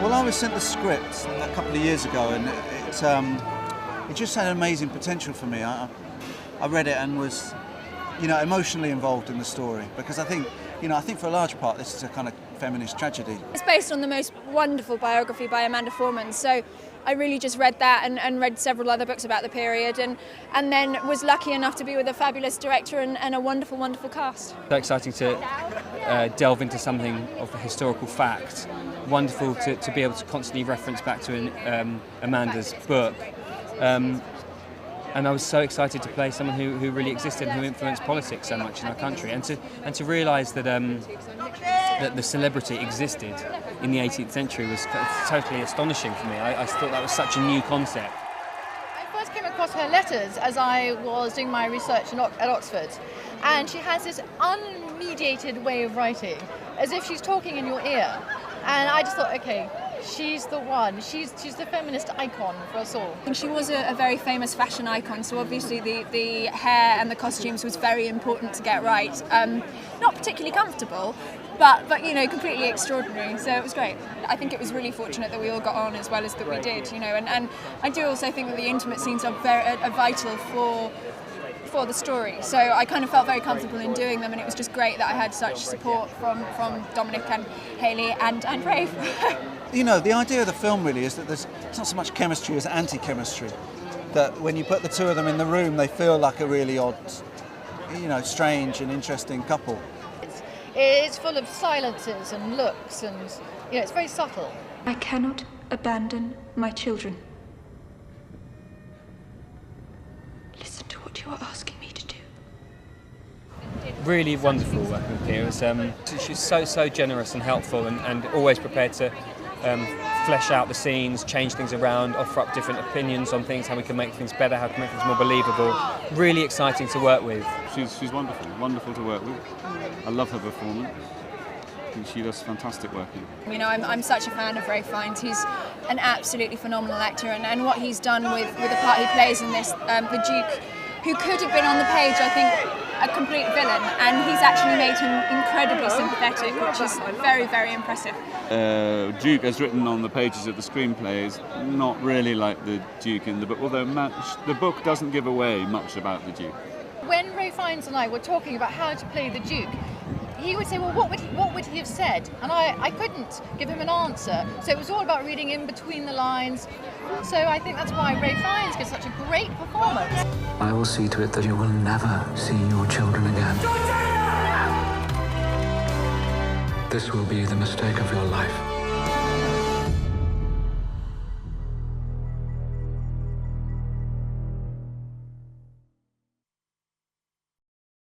Well, I was sent the script a couple of years ago, and it just had amazing potential for me. I read it and was, emotionally involved in the story, because I think for a large part this is a kind of feminist tragedy. It's based on the most wonderful biography by Amanda Foreman, so I really just read that and read several other books about the period, and then was lucky enough to be with a fabulous director and a wonderful, wonderful cast. So exciting to delve into something of a historical fact. Wonderful to be able to constantly reference back to Amanda's book. And I was so excited to play someone who really existed and who influenced politics so much in our country, and to realise that that the celebrity existed in the 18th century was totally astonishing for me. I thought that was such a new concept. I first came across her letters as I was doing my research at Oxford, and she has this unmediated way of writing, as if she's talking in your ear. And I just thought, okay, she's the one. She's the feminist icon for us all. And she was a very famous fashion icon, so obviously the hair and the costumes was very important to get right. Not particularly comfortable, but completely extraordinary. So it was great. I think it was really fortunate that we all got on as well as that we did. And I do also think that the intimate scenes are vital for the story. So I kind of felt very comfortable in doing them, and it was just great that I had such support from Dominic and Hayley and Rafe. The idea of the film really is that it's not so much chemistry as anti-chemistry. That when you put the two of them in the room, they feel like a really odd, strange and interesting couple. It's full of silences and looks, and it's very subtle. I cannot abandon my children. Listen to what you are asking me to do. Really wonderful working with Keira. She's so generous and helpful, and always prepared to flesh out the scenes, change things around, offer up different opinions on things, how we can make things better, how to make things more believable. Really exciting to work with. She's wonderful to work with. I love her performance. I think she does fantastic work. I'm such a fan of Ralph Fiennes. He's an absolutely phenomenal actor, and what he's done with the part he plays in this, the Duke, who could have been on the page, I think, a complete villain, and he's actually made him incredibly sympathetic, which is very, very impressive. Duke, as written on the pages of the screenplay, is not really like the Duke in the book, although the book doesn't give away much about the Duke. When Ray Fiennes and I were talking about how to play the Duke, he would say, well, what would he have said? And I couldn't give him an answer. So it was all about reading in between the lines. So I think that's why Ray Fiennes gives such a great performance. I will see to it that you will never see your children again. Georgiana! This will be the mistake of your life.